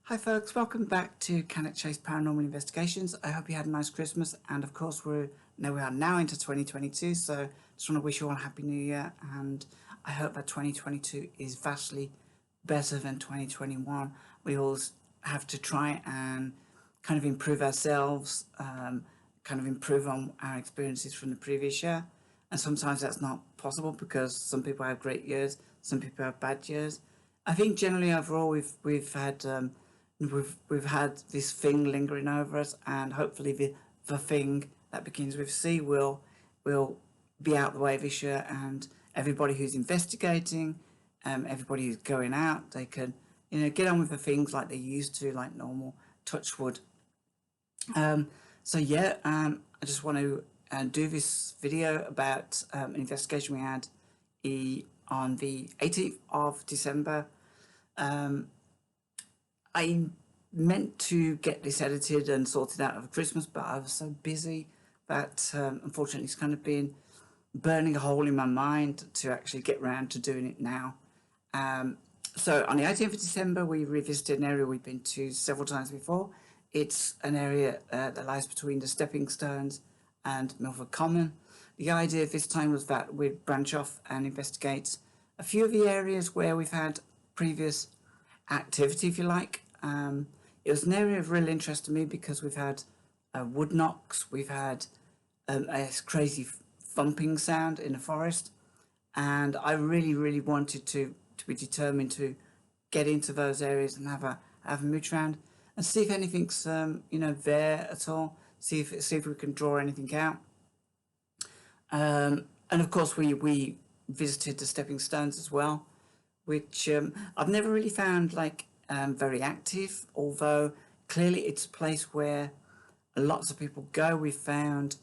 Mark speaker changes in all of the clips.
Speaker 1: Hi folks, welcome back to Cannock Paranormal Investigations. I hope you had a nice Christmas, and of course we are now into 2022, so just want to wish you all a happy new year, and I hope that 2022 is vastly better than 2021. We all have to try and kind of improve ourselves, kind of improve on our experiences from the previous year, and sometimes that's not possible because some people have great years, some people have bad years. I think generally overall we've had this thing lingering over us, and hopefully the thing that begins with C will be out the way this year, and everybody who's investigating, everybody who's going out, they can get on with the things like they used to, like normal. Touch wood. I just want to do this video about an investigation we had on the 18th of December. I meant to get this edited and sorted out over Christmas, but I was so busy that unfortunately it's kind of been burning a hole in my mind to actually get around to doing it now. So on the 18th of December, we revisited an area we've been to several times before. It's an area that lies between the Stepping Stones and Milford Common. The idea this time was that we'd branch off and investigate a few of the areas where we've had previous activity, if you like. It was an area of real interest to me because we've had wood knocks, we've had a crazy thumping sound in the forest, and I really wanted to be determined to get into those areas and have a mooch around and see if anything's there at all, see if we can draw anything out. And of course we visited the Stepping Stones as well, which I've never really found very active, although clearly it's a place where lots of people go. We found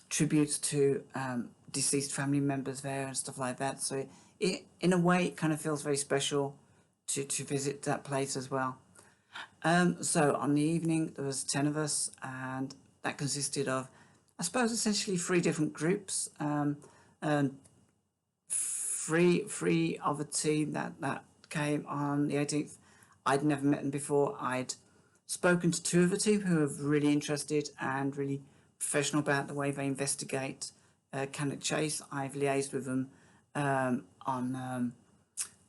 Speaker 1: tributes to deceased family members there and stuff like that, so it in a way it kind of feels very special to visit that place as well. So on the evening there was 10 of us, and that consisted of, I suppose, essentially 3 different groups, and three of a team that came on the 18th. I'd never met them before. I'd spoken to 2 of the team who are really interested and really professional about the way they investigate Cannock Chase. I've liaised with them on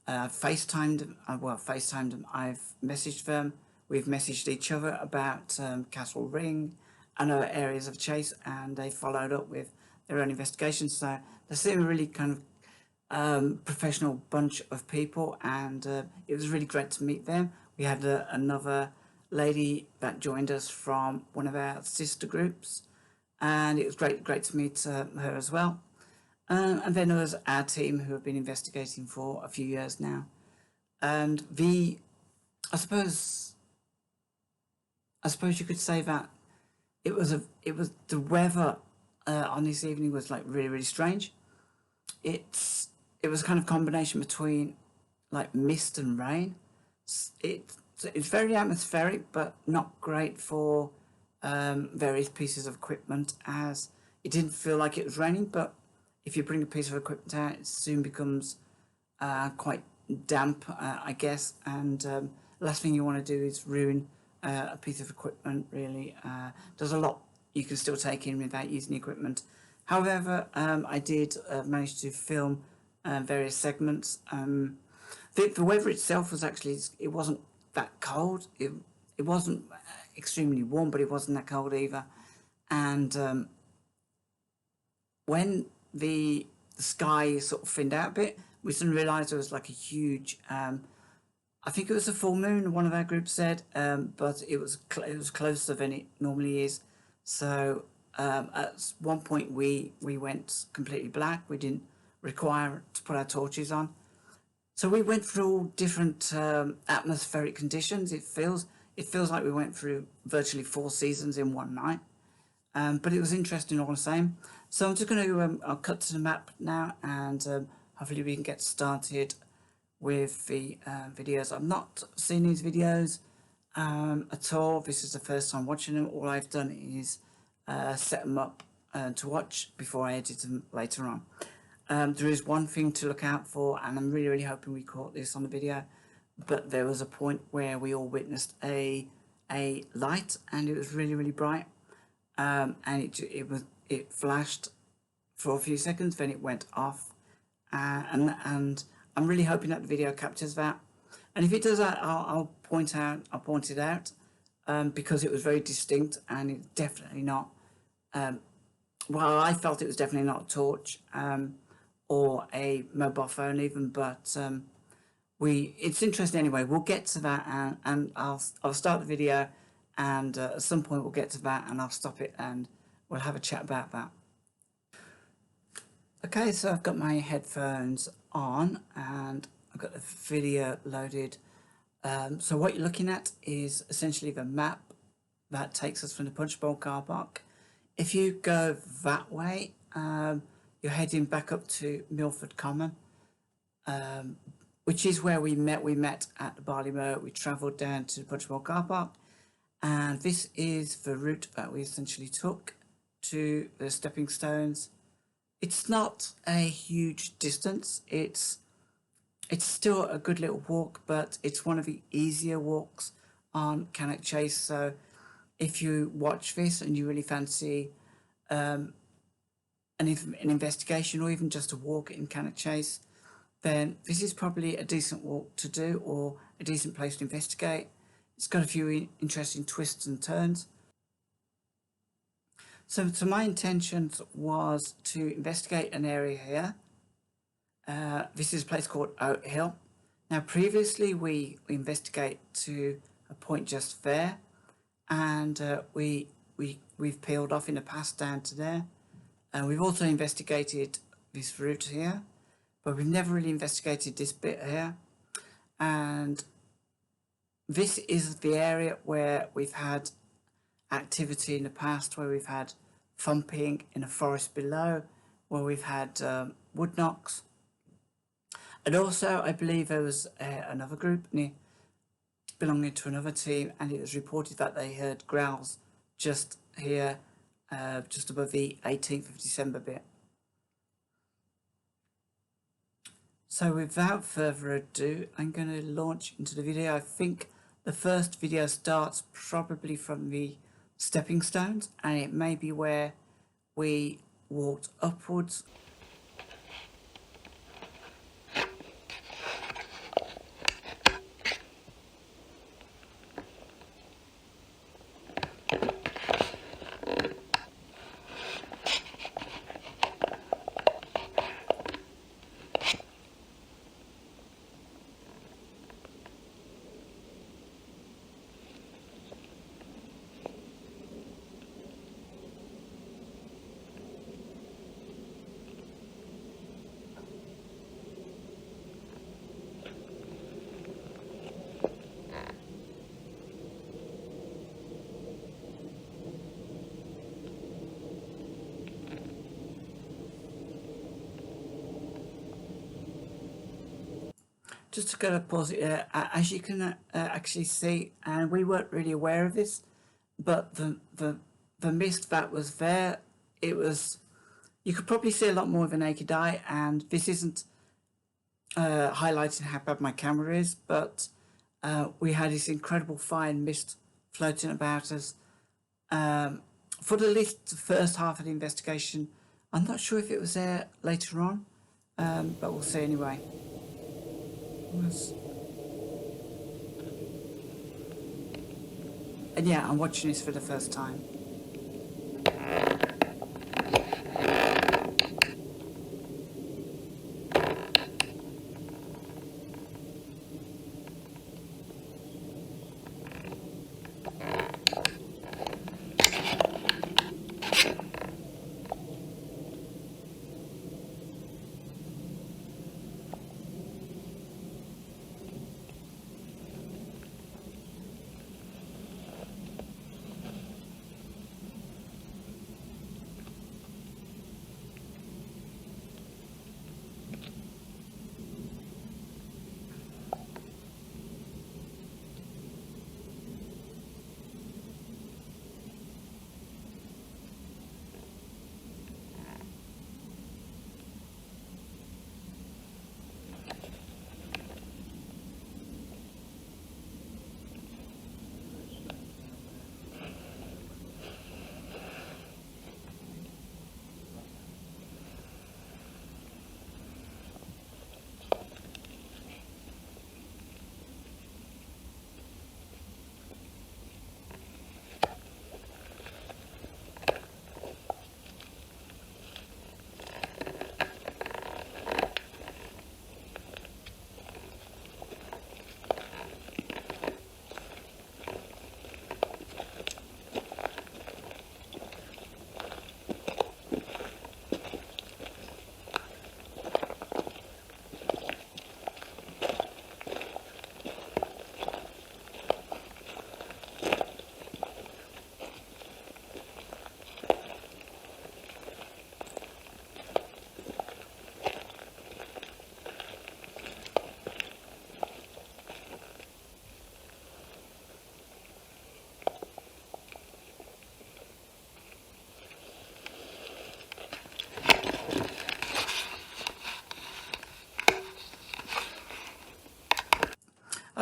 Speaker 1: FaceTimed them. FaceTimed them. I've messaged them. We've messaged each other about Castle Ring and other areas of Chase, and they followed up with their own investigations. So they seem a really kind of professional bunch of people, and it was really great to meet them. We had another lady that joined us from one of our sister groups, and it was great to meet her as well. And then there was our team who have been investigating for a few years now, and I suppose you could say that it was the weather on this evening was like really strange. It was kind of combination between like mist and rain. It's very atmospheric, but not great for various pieces of equipment, as it didn't feel like it was raining, but if you bring a piece of equipment out, it soon becomes quite damp, I guess, and the last thing you want to do is ruin a piece of equipment, really. There's a lot you can still take in without using the equipment. However, I did manage to film various segments. The weather itself was actually, it wasn't that cold. It wasn't extremely warm, but it wasn't that cold either. And when the sky sort of thinned out a bit, we suddenly realised there was like a huge, I think it was a full moon, one of our groups said, but it was closer than it normally is. So at one point we went completely black. We didn't require to put our torches on. So we went through all different atmospheric conditions. It feels like we went through virtually 4 seasons in one night. But it was interesting all the same. So I'm just going to I'll cut to the map now, and hopefully we can get started with the videos. I've not seen these videos at all. This is the first time watching them. All I've done is set them up to watch before I edit them later on. There is one thing to look out for, and I'm really hoping we caught this on the video. but there was a point where we all witnessed a light, and it was really, really bright, and it flashed for a few seconds, then it went off, and I'm really hoping that the video captures that. And if it does that, I'll point it out, because it was very distinct, and it's definitely not. Well, I felt it was definitely not a torch, or a mobile phone even, but it's interesting anyway. We'll get to that, and I'll start the video, and at some point we'll get to that, and I'll stop it, and we'll have a chat about that. Okay, so I've got my headphones on, and I've got the video loaded. So what you're looking at is essentially the map that takes us from the Punch Bowl car park. If you go that way, you're heading back up to Milford Common, which is where we met. We met at the Barley Mow. We travelled down to the Punch Bowl car park, and this is the route that we essentially took to the stepping stones. It's not a huge distance. It's still a good little walk, but it's one of the easier walks on Cannock Chase. So if you watch this and you really fancy an investigation, or even just a walk in Cannock Chase, then this is probably a decent walk to do, or a decent place to investigate. It's got a few interesting twists and turns. So my intentions was to investigate an area here. This is a place called Oat Hill. Now previously we investigate to a point just there, and we've peeled off in the past down to there, and we've also investigated this route here, but we've never really investigated this bit here. And this is the area where we've had activity in the past, where we've had thumping in the forest below, where we've had wood knocks. And also I believe there was another group belonging to another team, and it was reported that they heard growls just here, just above the 18th of December bit. So without further ado, I'm going to launch into the video. I think the first video starts probably from the stepping stones, and it may be where we walked upwards. Just to go pause it here, as you can actually see, and we weren't really aware of this, but the mist that was there, you could probably see a lot more with a naked eye, and this isn't highlighting how bad my camera is, but we had this incredible fine mist floating about us for at least the first half of the investigation. I'm not sure if it was there later on, but we'll see anyway. And yeah, I'm watching this for the first time.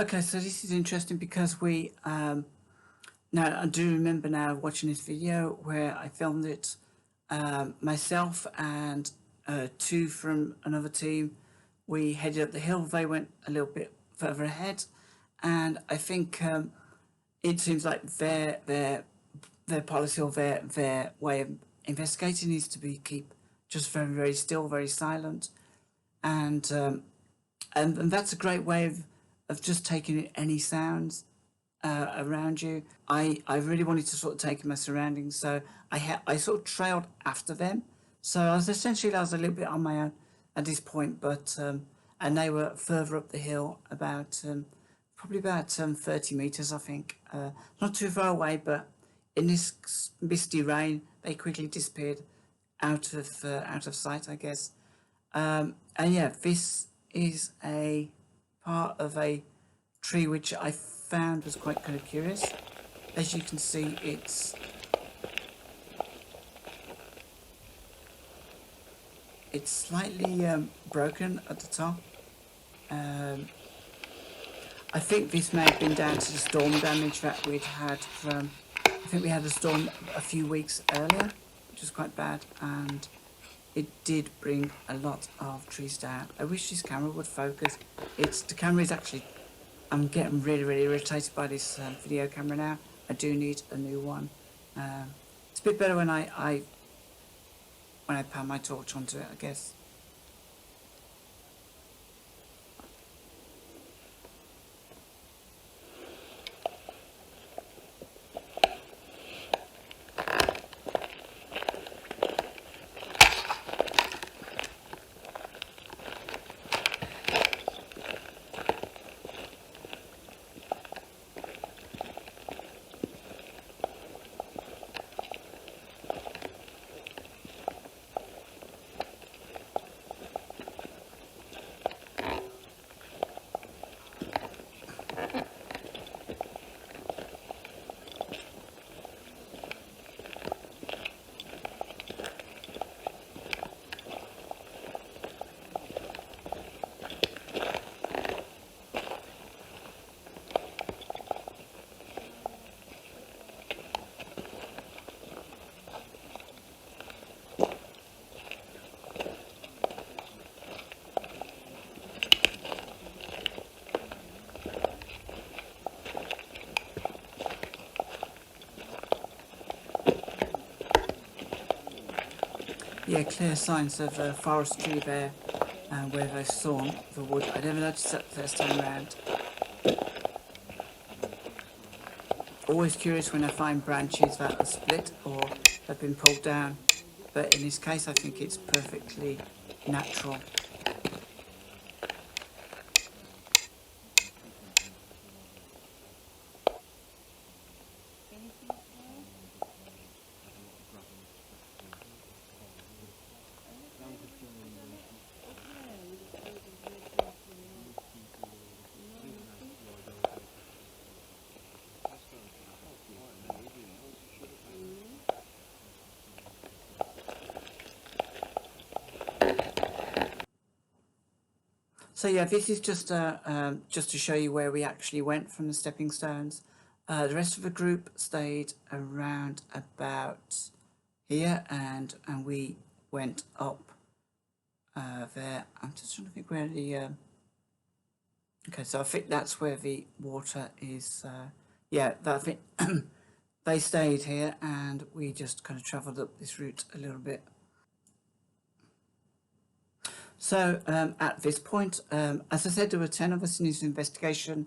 Speaker 1: Okay, so this is interesting because we now I do remember now watching this video where I filmed it, myself and two from another team. We headed up the hill. They went a little bit further ahead, and I think it seems like their policy or their way of investigating is to be keep just very still, very silent, and and that's a great way of just taking in any sounds around you. I really wanted to sort of take in my surroundings, so I sort of trailed after them. So I was a little bit on my own at this point, but and they were further up the hill, about probably about 30 meters, I think, not too far away. But in this misty rain, they quickly disappeared out of sight, I guess. And yeah, this is a part of a tree which I found was quite kind of curious. As you can see, it's slightly broken at the top. I think this may have been down to the storm damage that we'd had from, I think we had a storm a few weeks earlier, which was quite bad, and it did bring a lot of trees down. I wish this camera would focus. The camera is actually, I'm getting really irritated by this video camera now. I do need a new one. It's a bit better when I pan my torch onto it, I guess. Yeah, clear signs of forestry there, where they've sawn the wood. I never noticed that the first time around. Always curious when I find branches that are split or have been pulled down, but in this case I think it's perfectly natural. So yeah, this is just to show you where we actually went from the stepping stones. The rest of the group stayed around about here, and we went up there. I'm just trying to think where the okay, so I think that's where the water is. Yeah, I think they stayed here, and we just kind of travelled up this route a little bit. So at this point, as I said, there were 10 of us in this investigation.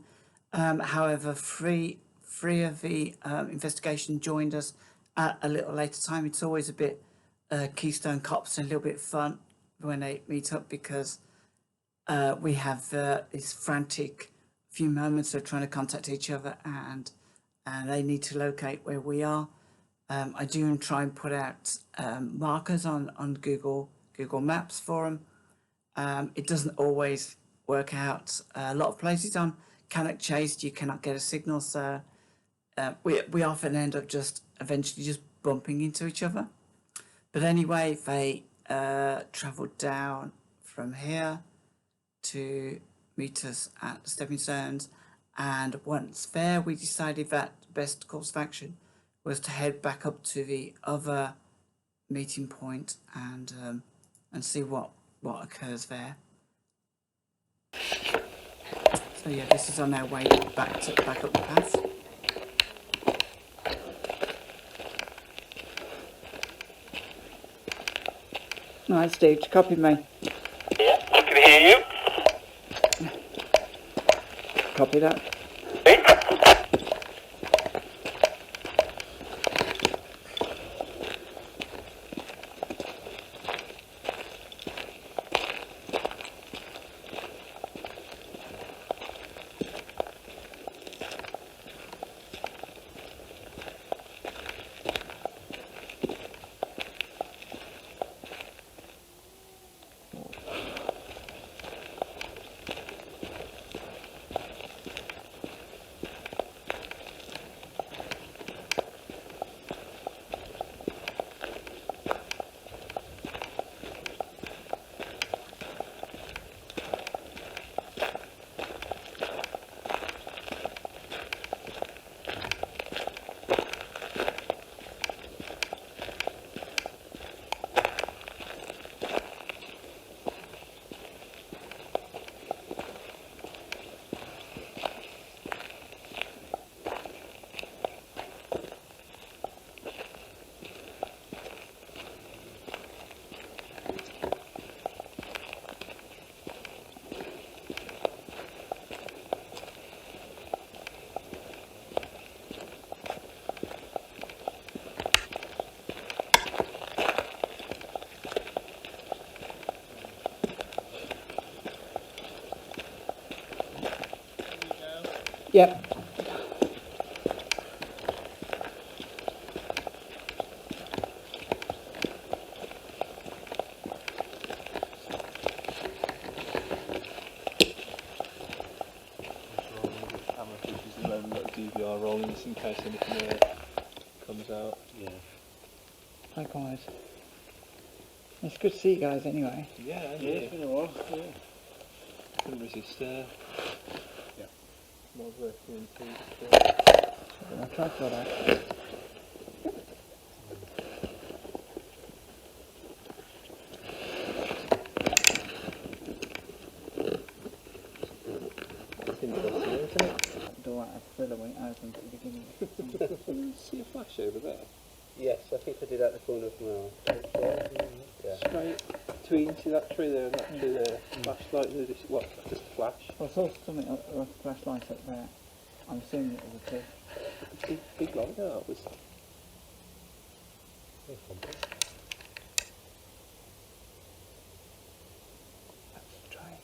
Speaker 1: However, three of the investigation joined us at a little later time. It's always a bit Keystone Cops and a little bit fun when they meet up, because we have this frantic few moments of trying to contact each other, and they need to locate where we are. I do try and put out markers on Google Maps for them. It doesn't always work out. A lot of places on Cannock Chase you cannot get a signal, so we often end up just eventually just bumping into each other. But anyway, they travelled down from here to meet us at the stepping stones, And once there, we decided that the best course of action was to head back up to the other meeting point and see what occurs there. So yeah, this is on our way back up the path. Right, Steve, to copy me.
Speaker 2: Yeah, I can hear you.
Speaker 1: Copy that.
Speaker 2: Hey?
Speaker 1: Yep.
Speaker 3: DVR rolling just in case anything comes out.
Speaker 2: Yeah.
Speaker 1: Hi guys. It's good to see you guys anyway.
Speaker 3: Yeah,
Speaker 2: It's been a while. Yeah.
Speaker 3: Couldn't resist
Speaker 2: Yeah.
Speaker 3: not working
Speaker 1: I'll try for that.
Speaker 3: It's interesting, isn't it?
Speaker 1: That door I feel went open at the beginning.
Speaker 3: See a flash over there?
Speaker 2: Yes, I think I did at the corner of my eye. Yeah.
Speaker 3: Straight between, see that tree there and that tree there? Flashlight, what? Just a flash?
Speaker 1: I saw something a flashlight up there. I'm assuming it was a tree.
Speaker 3: Big light, no, it was.
Speaker 1: That's the train.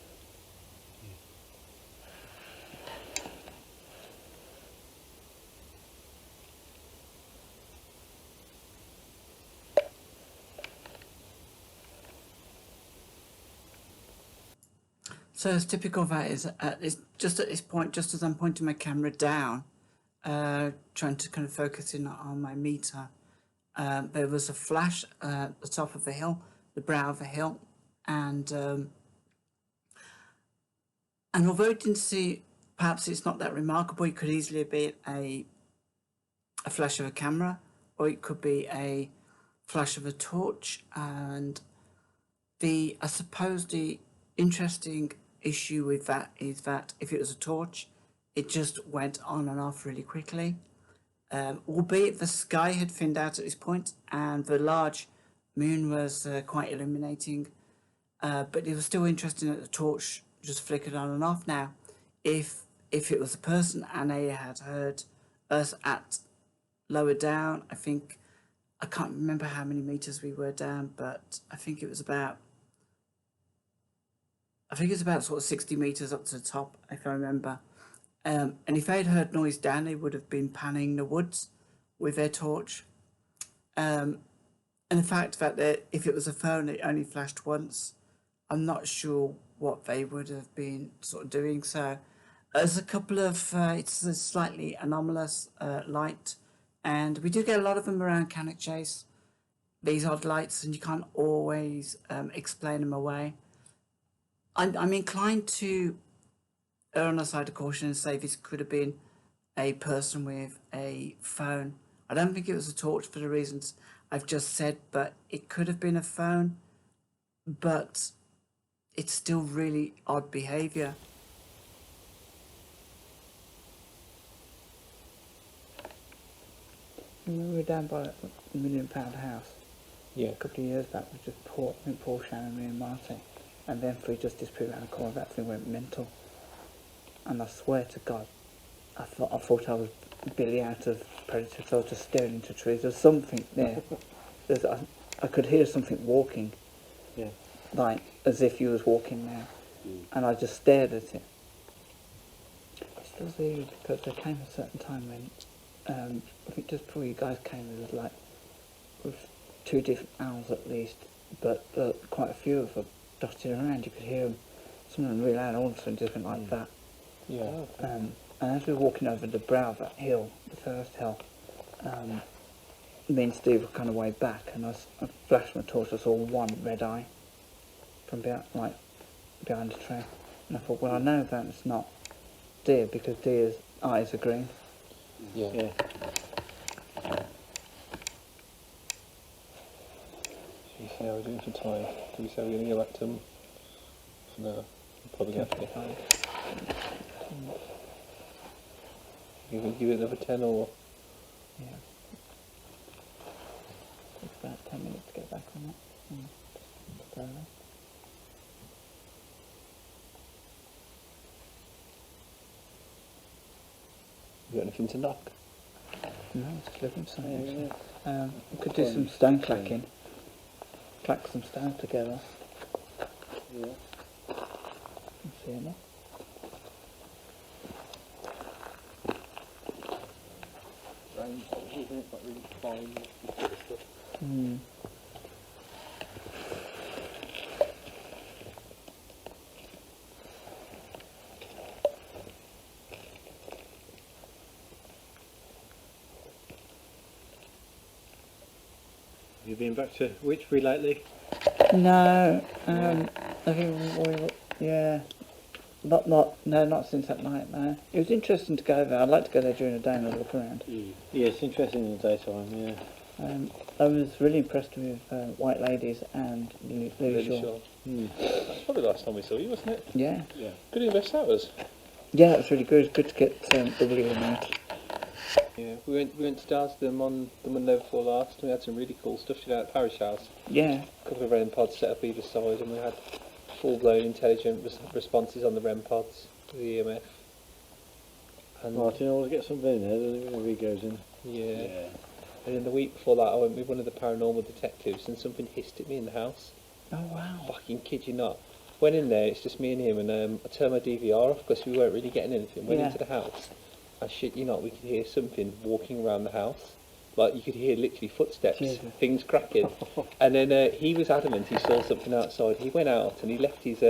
Speaker 1: So as typical of that is it's just at this point, just as I'm pointing my camera down, trying to kind of focus in on my meter, there was a flash at the top of the hill, the brow of the hill, and although it didn't see, perhaps it's not that remarkable. It could easily be a flash of a camera, or it could be a flash of a torch. And I suppose the interesting issue with that is that if it was a torch, it just went on and off really quickly. Albeit the sky had thinned out at this point and the large moon was quite illuminating, but it was still interesting that the torch just flickered on and off. Now, if it was a person and they had heard us at lower down, I can't remember how many meters we were down, but I think it was about sort of 60 meters up to the top, if I remember. And if they'd heard noise down, they would have been panning the woods with their torch. And the fact that if it was a phone, it only flashed once, I'm not sure what they would have been sort of doing. So there's a couple of, it's a slightly anomalous light, and we do get a lot of them around Cannock Chase, these odd lights, and you can't always explain them away. I'm inclined to err on the side of caution and say this could have been a person with a phone. I don't think it was a torch for the reasons I've just said, but it could have been a phone. But it's still really odd behaviour.
Speaker 4: We were down by a £1 million house
Speaker 3: Yeah.
Speaker 4: a couple of years back with just Paul, Shannon, me and Marty. And then Free just disappeared around the corner. That thing went mental. And I swear to God, I thought I was Billy out of Predator. So I was just staring into trees. There's something there. I could hear something walking.
Speaker 3: Yeah.
Speaker 4: Like as if you was walking there. And I just stared at it. It's still there because there came a certain time when I think just before you guys came, there was like with 2 different owls at least, but quite a few of them dotted around. You could hear them, some of them really loud, all of a sudden just went like that.
Speaker 3: Yeah.
Speaker 4: And as we were walking over the brow of that hill, the first hill, me and Steve were kind of way back, and I flashed my torch. I saw one red eye from behind a tree, and I thought, well, I know that it's not deer because deer's eyes are green.
Speaker 3: Yeah. Yeah. Should we see how we're doing for time? Do we say we're going to go back to them? For now. Probably going to have to. You can give it another 10 or...
Speaker 4: Yeah. It's about 10 minutes to get back on it. Just go there.
Speaker 3: You got anything to knock?
Speaker 4: No, just looking for something.
Speaker 3: Yeah.
Speaker 4: We could do some stone clacking. Clack some stone together.
Speaker 3: Yeah.
Speaker 4: See enough.
Speaker 3: Rain, isn't it? Not really fine.
Speaker 4: Hmm.
Speaker 3: Have you been back to Witchbury lately?
Speaker 4: No, I think not since that night, no. It was interesting to go there. I'd like to go there during the day and have a look around.
Speaker 3: Yeah, it's interesting in the daytime, yeah.
Speaker 4: I was really impressed with White Ladies and Lily Shaw.
Speaker 3: That's probably the last time we saw you, wasn't it?
Speaker 4: Yeah.
Speaker 3: Yeah. Good invest that was.
Speaker 4: Yeah, it was really good. It was good to get the William out.
Speaker 3: Yeah, we went to Darsden on the Monday before last, and we had some really cool stuff to do at the parish house.
Speaker 4: Yeah.
Speaker 3: A couple of REM pods set up either side, and we had full-blown intelligent responses on the REM pods with the EMF. And
Speaker 5: Martin always gets something in there, doesn't he, whenever he goes in?
Speaker 3: yeah. And then the week before that, I went with one of the paranormal detectives, and something hissed at me in the house.
Speaker 4: Oh wow.
Speaker 3: Fucking kid you not. Went in there, it's just me and him, and I turned my DVR off because we weren't really getting anything. Went
Speaker 4: Yeah.
Speaker 3: into the house, and shit you not, we could hear something walking around the house. Like, you could hear literally footsteps,
Speaker 4: Jesus.
Speaker 3: things cracking. And then he was adamant he saw something outside. He went out and he left his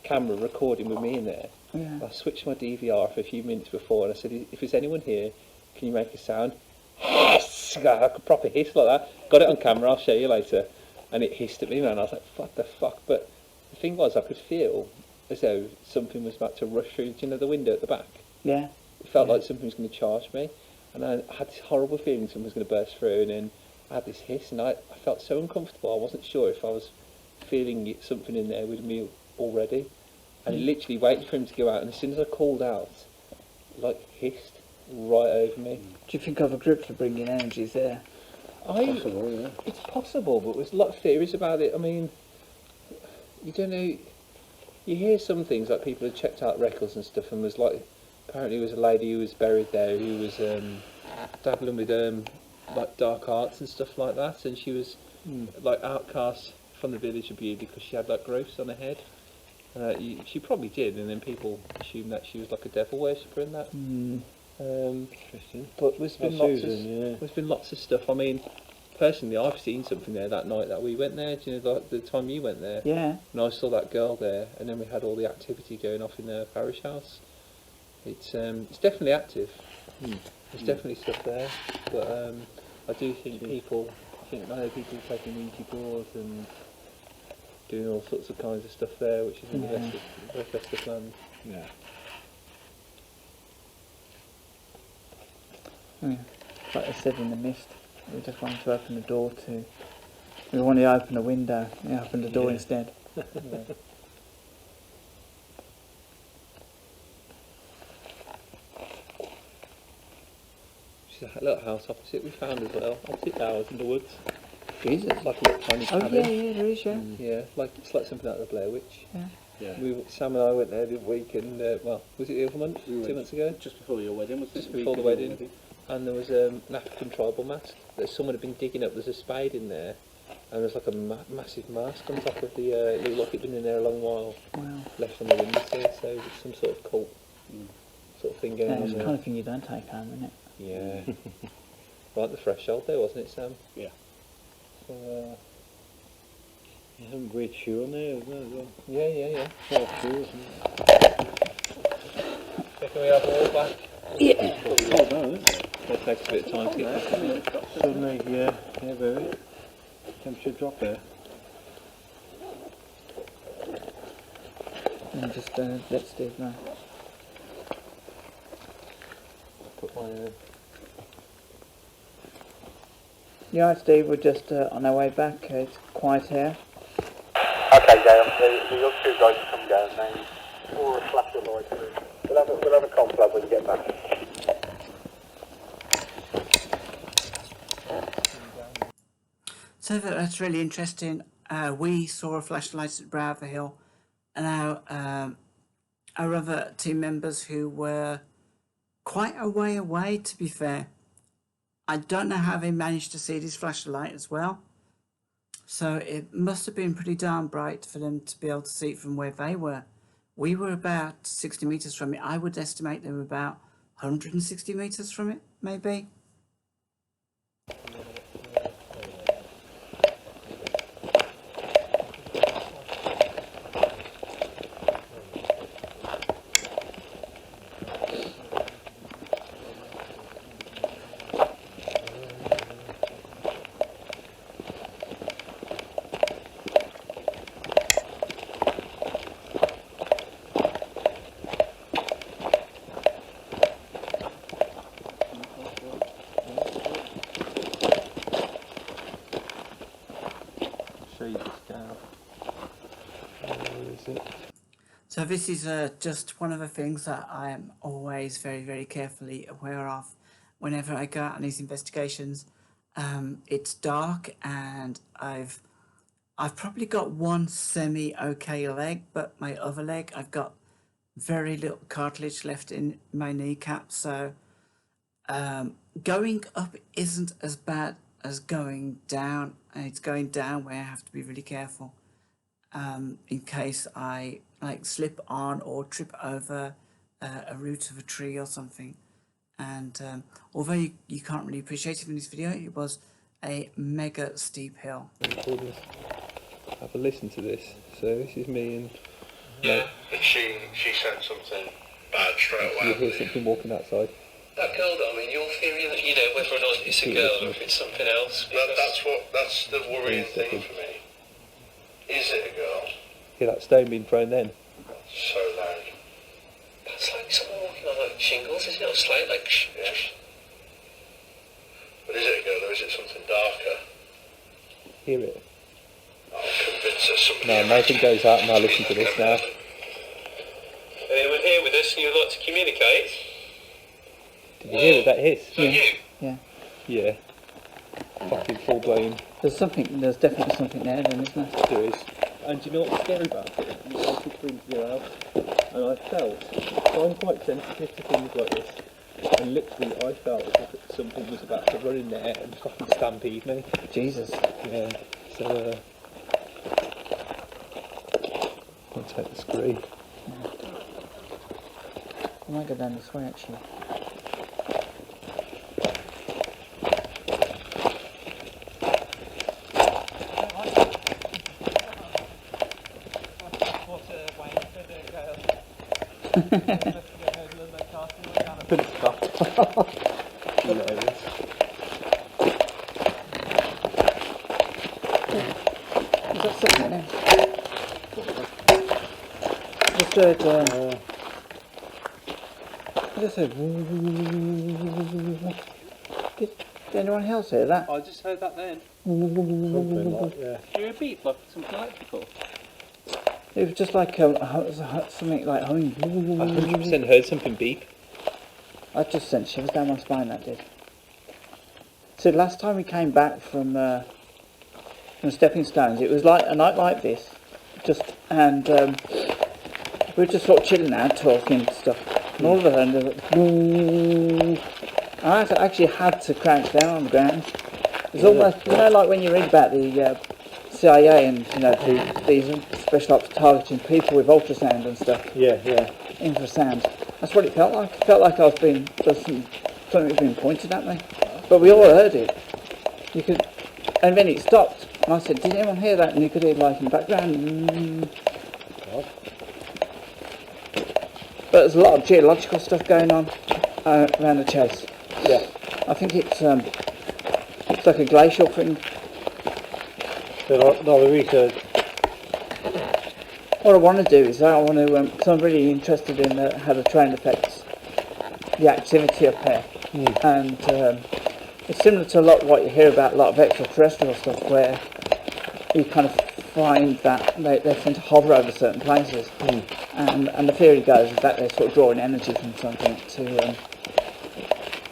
Speaker 3: camera recording with me in there.
Speaker 4: Yeah.
Speaker 3: I switched my DVR for a few minutes before, and I said, if there's anyone here, can you make a sound? Hiss! I could proper hiss like that. Got it on camera, I'll show you later. And it hissed at me, man. I was like, what the fuck? But the thing was, I could feel as though something was about to rush through, do you know, the window at the back?
Speaker 4: Yeah.
Speaker 3: It felt like something was going to charge me. And I had this horrible feeling something was going to burst through, and then I had this hiss, and I felt so uncomfortable. I wasn't sure if I was feeling something in there with me already. And it literally waited for him to go out, and as soon as I called out, like, hissed right over me.
Speaker 4: Do you think I've a grip for bringing energies there?
Speaker 5: Possible, yeah.
Speaker 3: It's possible, but there's a lot of theories about it. I mean, you don't know. You hear some things like people have checked out records and stuff, and was like, apparently there was a lady who was buried there who was dabbling with like dark arts and stuff like that, and she was like outcast from the village of Beauty because she had like growths on her head. She probably did, and then people assumed that she was like a devil worshipper and that.
Speaker 5: Interesting.
Speaker 3: But there's been lots of stuff. I mean, personally, I've seen something there that night that we went there. Do you know, like the time you went there?
Speaker 4: Yeah.
Speaker 3: And I saw that girl there, and then we had all the activity going off in the parish house. It's definitely active. There's definitely stuff there, but I do think I know people taking Ouija boards and doing all sorts of kinds of stuff there, which is in the rest of land.
Speaker 5: Yeah.
Speaker 4: Yeah. Like I said in the mist, we just wanted to open the door to. We wanted to open a window. We opened the door instead.
Speaker 3: There's a little house opposite we found as well. Opposite ours in the woods.
Speaker 4: Jesus.
Speaker 3: Like a little tiny
Speaker 4: Oh
Speaker 3: cabin.
Speaker 4: yeah, there is, yeah.
Speaker 3: Yeah, it's like something out of the Blair Witch.
Speaker 4: Yeah.
Speaker 5: Yeah.
Speaker 3: Sam and I went there the week, and well, was it the other month?
Speaker 5: We
Speaker 3: 2
Speaker 5: went
Speaker 3: months ago?
Speaker 5: Just before your wedding, was it?
Speaker 3: Just before the wedding. And there was an African tribal mask that someone had been digging up. There's a spade in there, and there's like a massive mask on top of the. It looked like it'd been in there a long while.
Speaker 4: Wow.
Speaker 3: Left on the windowsill, so it was some sort of cult sort of thing going
Speaker 4: Yeah,
Speaker 3: on
Speaker 4: it's the
Speaker 3: there.
Speaker 4: kind of thing you don't take home, isn't it?
Speaker 3: Yeah. Right at the threshold there, wasn't it, Sam?
Speaker 5: Yeah.
Speaker 3: So,
Speaker 5: There's some great shoe on there, isn't there, as well?
Speaker 3: yeah.
Speaker 5: Soft shoe, isn't it?
Speaker 3: So can we have all back?
Speaker 4: Yeah.
Speaker 5: Oh, no, isn't it?
Speaker 3: It takes a bit of time to get back.
Speaker 5: Suddenly, yeah, very. Temperature drop there.
Speaker 4: And just let Steve know.
Speaker 3: Put my
Speaker 4: Yeah, right, Steve, we're just on our way back. It's quiet here.
Speaker 6: Okay, Graham, the other two guys will come down now. Or a flash of light through. We'll have a confab when you get back.
Speaker 1: So that's really interesting. We saw a flashlight at Brow of the Hill, and our other team members who were quite a way away, to be fair. I don't know how they managed to see this flashlight as well. So it must have been pretty darn bright for them to be able to see it from where they were. We were about 60 metres from it. I would estimate they were about 160 metres from it, maybe.
Speaker 3: show you this down. Where is it?
Speaker 1: So this is just one of the things that I am always very, very carefully aware of whenever I go out on these investigations. It's dark and I've probably got one semi-okay leg, but my other leg, I've got very little cartilage left in my kneecap. So going up isn't as bad as going down, and it's going down where I have to be really careful in case I slip on or trip over a root of a tree or something. And although you can't really appreciate it in this video, it was a mega steep hill.
Speaker 3: Have a listen to this. So this is me and
Speaker 6: Yeah, and she said something bad straight away.
Speaker 3: you hear something walking outside.
Speaker 7: That girl, though, I mean, your theory that, you know, whether or not it's a girl or if it's something else.
Speaker 6: That's the worrying thing for me. Is it a girl?
Speaker 3: Hear that stone being thrown then?
Speaker 6: So loud.
Speaker 7: That's like someone walking on like shingles, isn't it? Or slate, like.
Speaker 6: Yeah. But is it a girl or is it something darker?
Speaker 3: Hear it?
Speaker 6: I'll convince her somebody
Speaker 3: No,
Speaker 6: else.
Speaker 3: nothing goes out. Now listen to this now.
Speaker 7: Anyone here with us and you'd like to communicate?
Speaker 3: Did you hear it? That hiss?
Speaker 7: Is that you?
Speaker 4: Yeah.
Speaker 3: Yeah. Fucking full blown.
Speaker 4: There's definitely something there then, isn't there?
Speaker 3: There is. And do you know what's scary about it? You guys could bring to your house. And I felt, so I'm quite sensitive to things like this. And literally I felt as if something was about to run in there and fucking stampede me.
Speaker 4: Jesus.
Speaker 3: Yeah. So, I'll take the screen.
Speaker 4: I might go down this way actually.
Speaker 3: Couldn't stop. Hilarious.
Speaker 4: Is that something there? Just heard, I just heard. Did anyone else hear that?
Speaker 3: I just heard that then.
Speaker 5: Something like, yeah.
Speaker 3: Did you repeat like something electrical?
Speaker 4: It was just like something like humming.
Speaker 3: I 100% heard something beep.
Speaker 4: I just sent shivers down my spine, that did. So last time we came back from Stepping Stones, it was like a night like this, and we were just sort of chilling out, talking and stuff, and all of a sudden there was like, I actually had to crouch down on the ground. It's almost, like when you read about the CIA and these special ops targeting people with ultrasound and stuff.
Speaker 5: Yeah.
Speaker 4: Infrasound. That's what it felt like. It felt like I was something was being pointed at me. But we all heard it. And then it stopped. And I said, did anyone hear that? And you could hear like in the background. But there's a lot of geological stuff going on around the chase.
Speaker 5: Yeah.
Speaker 4: I think it's like a glacial thing.
Speaker 5: No, the research.
Speaker 4: What I want to do is I want to, because I'm really interested in how the terrain affects the activity up here. And it's similar to a lot what you hear about a lot of extraterrestrial stuff, where you kind of find that they tend to hover over certain places. And the theory goes is that they're sort of drawing energy from something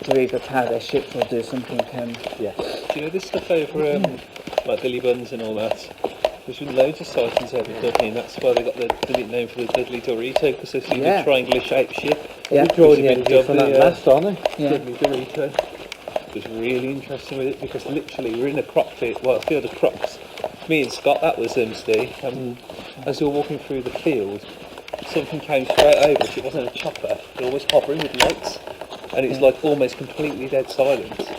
Speaker 4: to either power their ships or do something.
Speaker 3: Yeah. Do you know this stuff over like Billy Buns and all that? There's been loads of sightings over Dudley, and that's why they got the nickname for the Dudley Dorito, because they've seen the triangular shaped ship.
Speaker 4: Yeah.
Speaker 5: We draw the energy from that last, aren't they?
Speaker 4: Yeah.
Speaker 3: Dudley Dorito. It was really interesting with it, because literally we're in a crop field, a field of crops. Me and Scott, that was Steve, and as we were walking through the field, something came straight over us. It wasn't a chopper, it was hovering with lights, and it's like almost completely dead silence.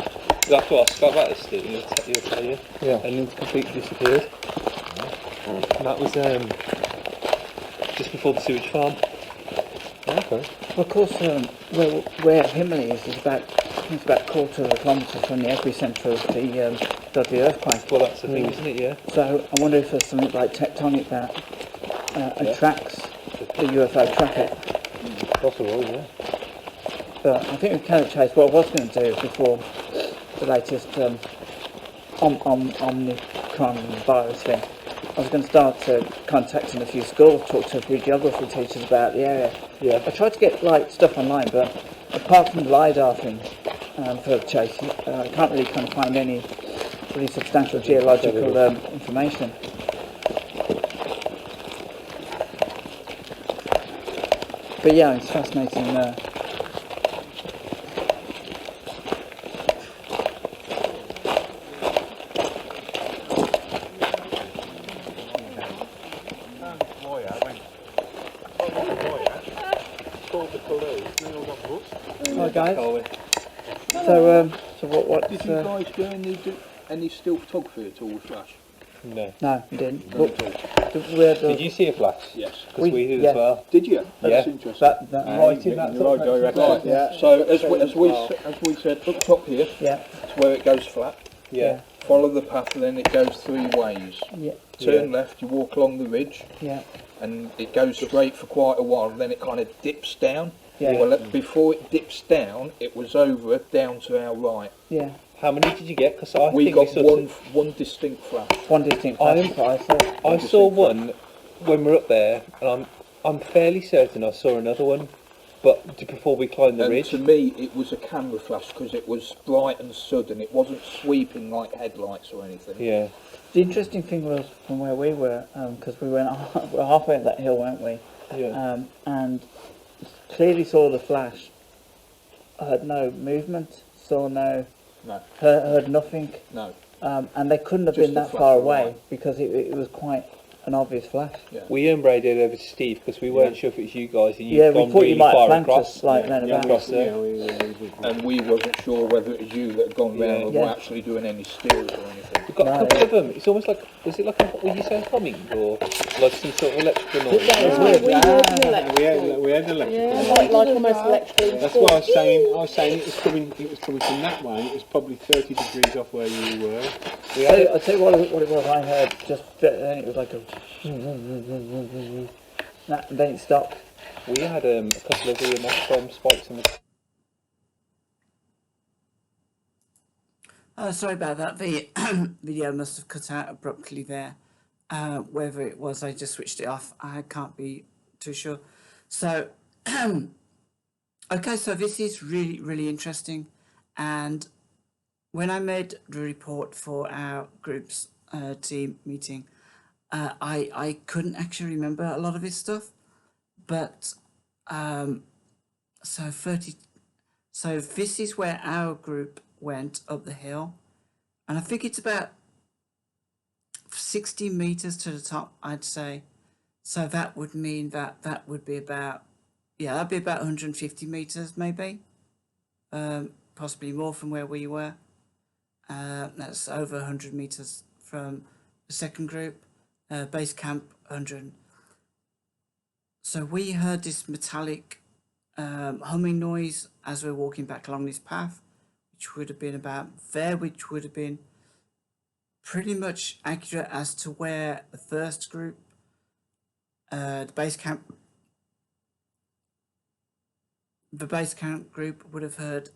Speaker 3: You have to ask Scott about this, Steve, and he'll tell you.
Speaker 5: Yeah.
Speaker 3: And then it completely disappeared. And that was just before the sewage farm.
Speaker 5: Okay.
Speaker 4: Well, of course, where Himley is about, I think it's about a quarter of a kilometre from the epicentre of the Dudley earthquake.
Speaker 3: Well, that's the thing, isn't it? Yeah.
Speaker 4: So I wonder if there's something like tectonic that attracts the UFO traffic.
Speaker 5: Possible, yeah.
Speaker 4: But I think we can chase. What I was going to do before the latest Omicron virus thing, I was going to start contacting a few schools, talk to a few geography teachers about the area.
Speaker 5: Yeah.
Speaker 4: I tried to get like stuff online, but apart from the LiDAR thing for the chase, I can't really kind of find any really substantial geological information. But yeah, it's fascinating. Hi guys. So what?
Speaker 8: Did you guys do any still photography at all with flash?
Speaker 3: No.
Speaker 4: No, we didn't.
Speaker 3: Did you see a flash?
Speaker 8: Yes.
Speaker 3: Because we did as well.
Speaker 8: Did you? That's
Speaker 3: Yeah.
Speaker 8: interesting.
Speaker 3: Right in that sort of
Speaker 8: Right.
Speaker 3: direction.
Speaker 8: Yeah. So as we said, up top here,
Speaker 4: Yeah.
Speaker 8: to where it goes flat.
Speaker 3: Yeah.
Speaker 8: Follow the path, and then it goes 3 ways.
Speaker 4: Yeah.
Speaker 8: Turn left, you walk along the ridge,
Speaker 4: Yeah.
Speaker 8: and it goes straight for quite a while. And then it kind of dips down.
Speaker 4: Yeah.
Speaker 8: Well, before it dips down, it was over down to our right.
Speaker 4: Yeah.
Speaker 3: How many did you get? Because I
Speaker 8: We
Speaker 3: think
Speaker 8: got
Speaker 3: we sort of,
Speaker 8: one distinct flash.
Speaker 4: One distinct flash.
Speaker 3: I saw one when we were up there, and I'm fairly certain I saw another one, but before we climbed the
Speaker 8: And
Speaker 3: ridge.
Speaker 8: to me, it was a camera flash because it was bright and sudden. It wasn't sweeping like headlights or anything.
Speaker 3: Yeah.
Speaker 4: The interesting thing was from where we were, because we were halfway up that hill, weren't we?
Speaker 3: Yeah.
Speaker 4: And clearly saw the flash. I heard no movement, saw no, heard nothing.
Speaker 8: No.
Speaker 4: And they couldn't have
Speaker 8: Just
Speaker 4: been
Speaker 8: the
Speaker 4: that
Speaker 8: flash
Speaker 4: far
Speaker 8: of
Speaker 4: away
Speaker 8: light.
Speaker 4: because it was quite an obvious flash.
Speaker 3: We radioed over to Steve because we weren't sure if it was you guys, and you'd
Speaker 4: Yeah, we
Speaker 3: gone
Speaker 4: thought
Speaker 3: really
Speaker 4: you might have
Speaker 3: far
Speaker 4: flanked
Speaker 3: across.
Speaker 4: us like round about.
Speaker 3: Across there.
Speaker 8: And we wasn't sure whether it was you that had gone round and
Speaker 4: Yeah.
Speaker 8: were actually doing any stills or anything.
Speaker 3: We've got
Speaker 4: No,
Speaker 3: a couple
Speaker 4: yeah.
Speaker 3: of them. It's almost like, was it like a, would you say humming or like some sort of electrical noise?
Speaker 4: That was weird.
Speaker 5: We had electrical.
Speaker 9: Yeah, like almost electrical.
Speaker 5: That's why I was saying it was coming from that way. It was probably 30 degrees off where you were.
Speaker 4: I'll tell you what it was. I heard just then it was like a. And then it stopped.
Speaker 3: We had a couple of EMF spikes in the.
Speaker 1: Sorry about that. The video must have cut out abruptly there. Whether it was, I just switched it off. I can't be too sure. So, okay, so this is really, really interesting. And when I made the report for our group's team meeting, I couldn't actually remember a lot of this stuff. But so 30. So this is where our group went up the hill, and I think it's about 60 meters to the top, I'd say. So that would mean that would be about, yeah, that'd be about 150 meters maybe, possibly more from where we were. That's over 100 meters from the second group. Base camp 100. So we heard this metallic humming noise as we were walking back along this path, which would have been about there, which would have been pretty much accurate as to where the first group, the base camp group would have heard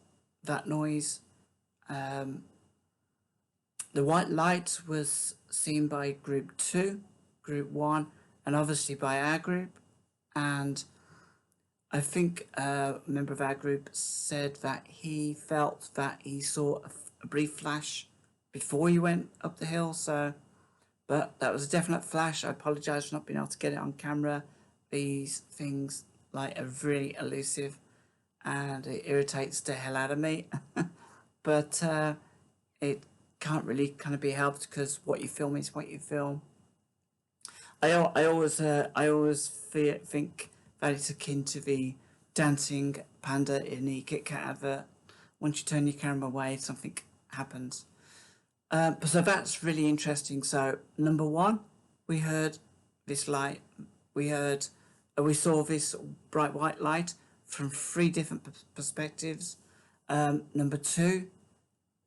Speaker 1: that noise. The white light was seen by group 2, group 1, and obviously by our group. And I think a member of our group said that he felt that he saw a brief flash before he went up the hill. So, but that was a definite flash. I apologise for not being able to get it on camera. These things like are really elusive, and it irritates the hell out of me. But it can't really kind of be helped because what you film is what you film. I always think that it's akin to the dancing panda in the Kit Kat advert. Once you turn your camera away, something happens. So that's really interesting. So number 1, we heard this light. We saw this bright white light from 3 different perspectives. Number 2,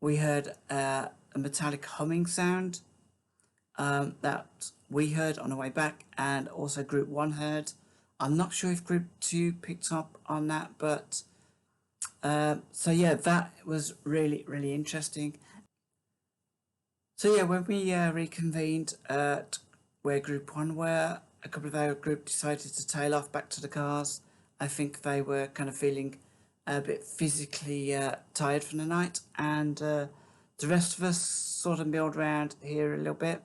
Speaker 1: we heard a metallic humming sound that we heard on the way back, and also group 1 heard. I'm not sure if group 2 picked up on that, but so yeah, that was really, really interesting. So yeah, when we reconvened at where group 1 were, a couple of our group decided to tail off back to the cars. I think they were kind of feeling a bit physically tired from the night, and the rest of us sort of milled around here a little bit,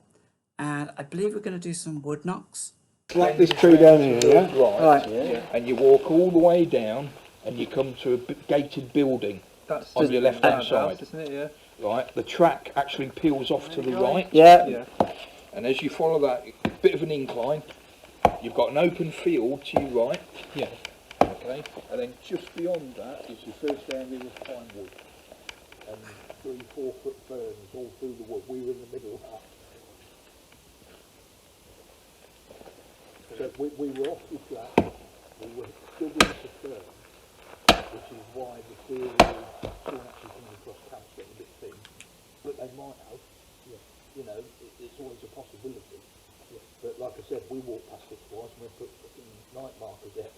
Speaker 1: and I believe we're going to do some wood knocks.
Speaker 5: Slap this tree down here, yeah?
Speaker 8: Right, and you walk all the way down and you come to a gated building.
Speaker 3: That's
Speaker 8: on your left hand side,
Speaker 3: isn't it? Yeah.
Speaker 8: right? The track actually peels off to the right.
Speaker 4: Yeah.
Speaker 8: And as you follow that bit of an incline, you've got an open field to your right.
Speaker 5: Yeah.
Speaker 8: Okay. And then just beyond that is your first area of pine wood. And 3-4 foot ferns all through the wood. We were in the middle of that. So we were off the track. We were stood in the fern, which is why the theory is soon actually coming across camps getting a bit thin. But they might have. Yeah. You know, it's always a possibility. Yeah. But like I said, we walked past it twice and we put fucking night markers there.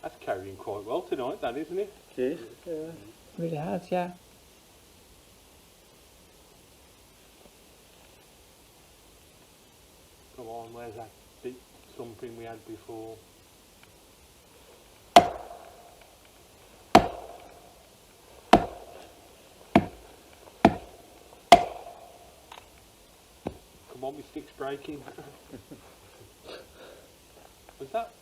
Speaker 5: That's carrying quite well tonight, that, isn't it?
Speaker 4: It is. Yeah. Really has, yeah.
Speaker 5: Come on, where's that deep thumping we had before? Come on, my stick's breaking. Was that?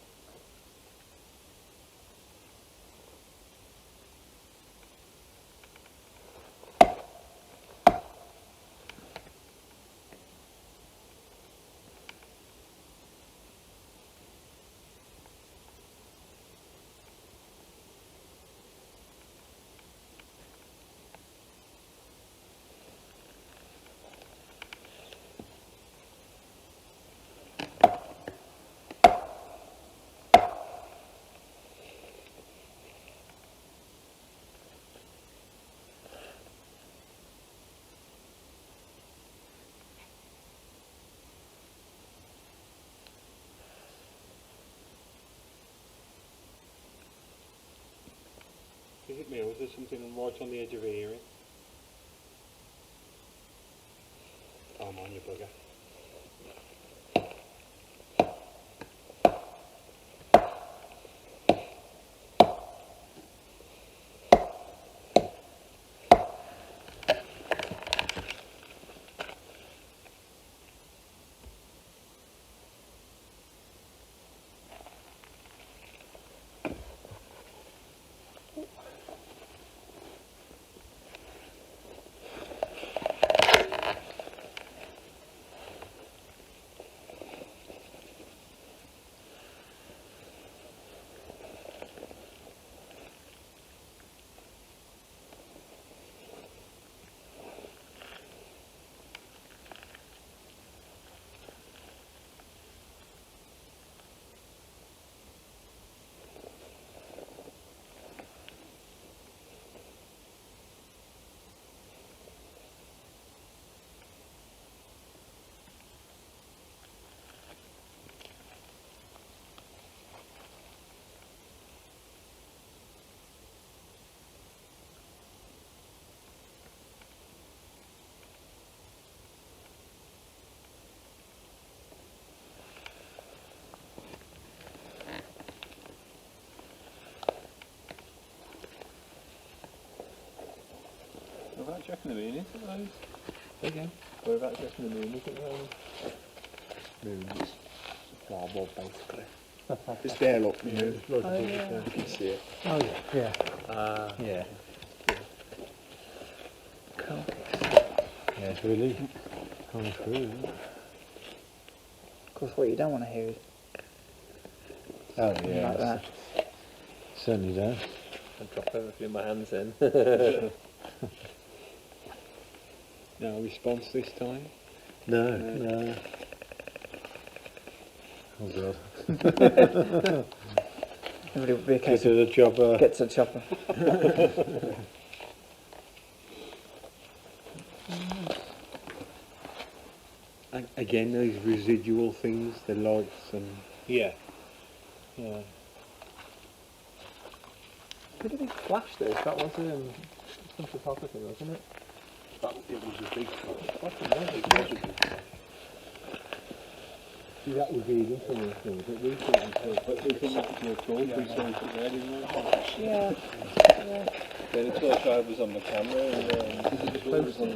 Speaker 5: Is it me or is there something right on the edge of hearing? Oh, I'm on you, bugger.
Speaker 3: What about checking the moon is at those? Again? What about checking the moon is at those?
Speaker 8: Moon's far more basically. It's there, look, you know, you can see it.
Speaker 5: Oh, yeah.
Speaker 8: Yeah.
Speaker 4: Cool.
Speaker 5: Yeah, it's really coming through.
Speaker 4: Of course, what you don't want to hear is
Speaker 5: Oh,
Speaker 4: something like that.
Speaker 5: Certainly does.
Speaker 3: I drop everything in my hands then.
Speaker 5: No response this time?
Speaker 8: No.
Speaker 5: Oh, God.
Speaker 4: Everybody would be a
Speaker 5: Get
Speaker 4: case
Speaker 5: to
Speaker 4: of
Speaker 5: the chopper.
Speaker 4: get to the chopper.
Speaker 8: Again, those residual things, the lights and...
Speaker 5: Yeah. Yeah.
Speaker 3: Pretty big flash this. That was some photography, wasn't it?
Speaker 8: It was a big flash.
Speaker 3: Fucking lovely.
Speaker 8: It was a big flash.
Speaker 5: See, that would be the thing, but we think that's your torch, we saw it there, didn't we?
Speaker 9: Yeah.
Speaker 3: Yeah, the torch I was on the camera and the close on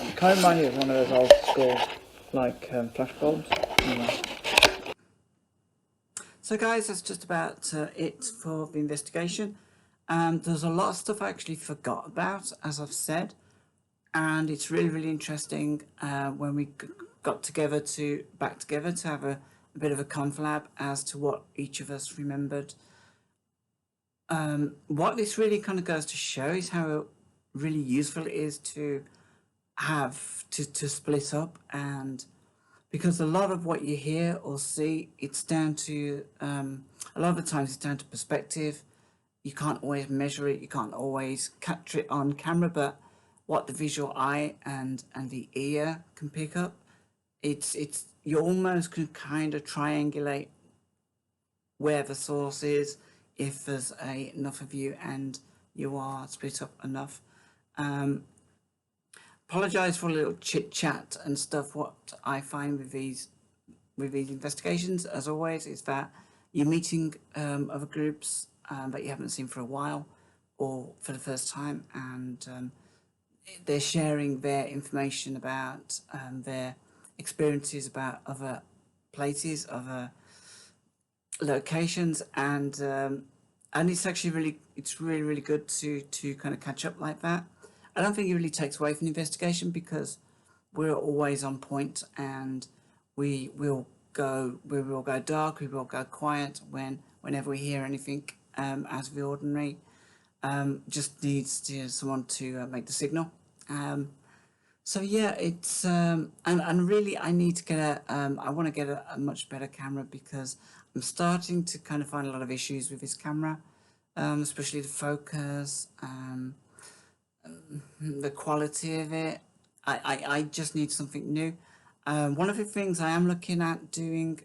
Speaker 4: It kind of reminds me of one of those old school, like flash bulbs. Anyway.
Speaker 1: So guys, that's just about it for the investigation. There's a lot of stuff I actually forgot about, as I've said, and it's really, really interesting when we got back together to have a bit of a conflab as to what each of us remembered. What this really kind of goes to show is how really useful it is to have to split up, and because a lot of what you hear or see, it's down to a lot of the times it's down to perspective. You can't always measure it, you can't always capture it on camera, but what the visual eye and the ear can pick up, it's you almost can kind of triangulate where the source is if there's enough of you and you are split up enough. Apologise for a little chit chat and stuff. What I find with these investigations, as always, is that you're meeting other groups that you haven't seen for a while or for the first time, and they're sharing their information about their experiences about other places, other locations, and it's actually really good to kind of catch up like that. I don't think it really takes away from the investigation because we're always on point, and we will go dark, we will go quiet whenever we hear anything out of the ordinary. Just needs someone to make the signal. So yeah, it's and really I need to get I want to get a much better camera because I'm starting to kind of find a lot of issues with this camera, especially the focus, the quality of it. I just need something new. One of the things I am looking at doing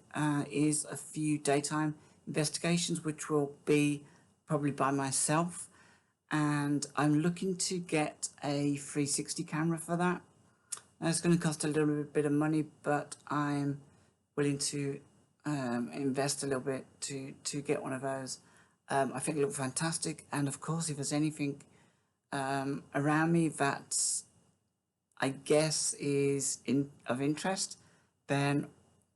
Speaker 1: is a few daytime investigations, which will be probably by myself, and I'm looking to get a 360 camera for that. Now, it's going to cost a little bit of money, but I'm willing to invest a little bit to get one of those. I think it looks fantastic, and of course, if there's anything around me that I guess is of interest, then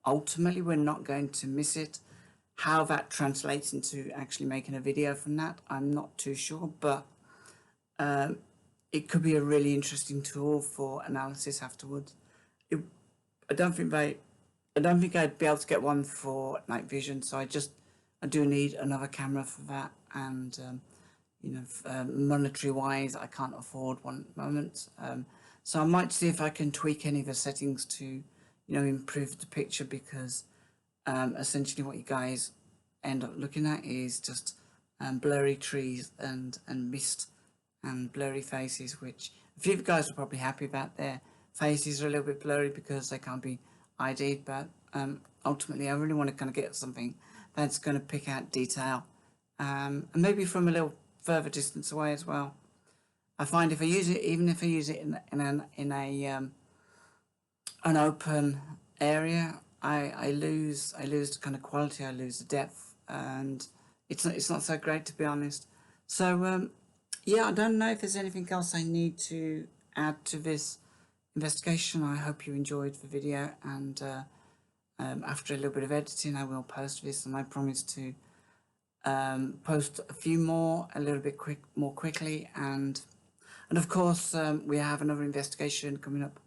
Speaker 1: ultimately we're not going to miss it. How that translates into actually making a video from that, I'm not too sure, but it could be a really interesting tool for analysis afterwards. I don't think I'd be able to get one for night vision, so I do need another camera for that, and monetary wise I can't afford one at the moment, so I might see if I can tweak any of the settings to improve the picture, because essentially what you guys end up looking at is just blurry trees and mist and blurry faces, which a few of you guys are probably happy about. Their faces are a little bit blurry because they can't be ID'd, but ultimately I really want to kind of get something that's going to pick out detail, and maybe from a little further distance away as well. I find if I use it, even if I use it in an open area, I lose the kind of quality, I lose the depth, and it's not so great, to be honest. So yeah, I don't know if there's anything else I need to add to this investigation. I hope you enjoyed the video, and after a little bit of editing I will post this, and I promise to post a few more a little bit more quickly, and of course we have another investigation coming up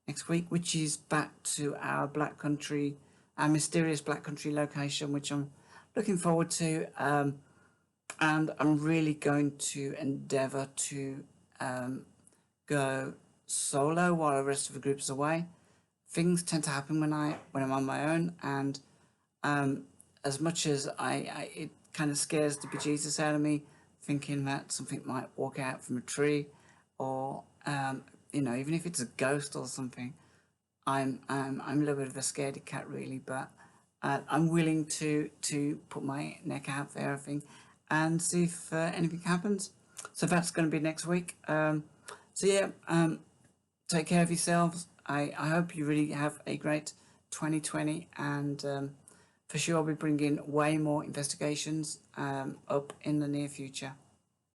Speaker 1: next week, which is back to our Black Country, our mysterious Black Country location, which I'm looking forward to, and I'm really going to endeavour to go solo while the rest of the group's away. Things tend to happen when I'm on my own, and as much as it kind of scares the bejesus out of me, thinking that something might walk out from a tree, or even if it's a ghost or something, I'm a little bit of a scaredy cat, really. But I'm willing to put my neck out there, I think, and see if anything happens. So that's going to be next week. So yeah, take care of yourselves. I hope you really have a great 2020, and for sure I'll be bringing way more investigations up in the near future.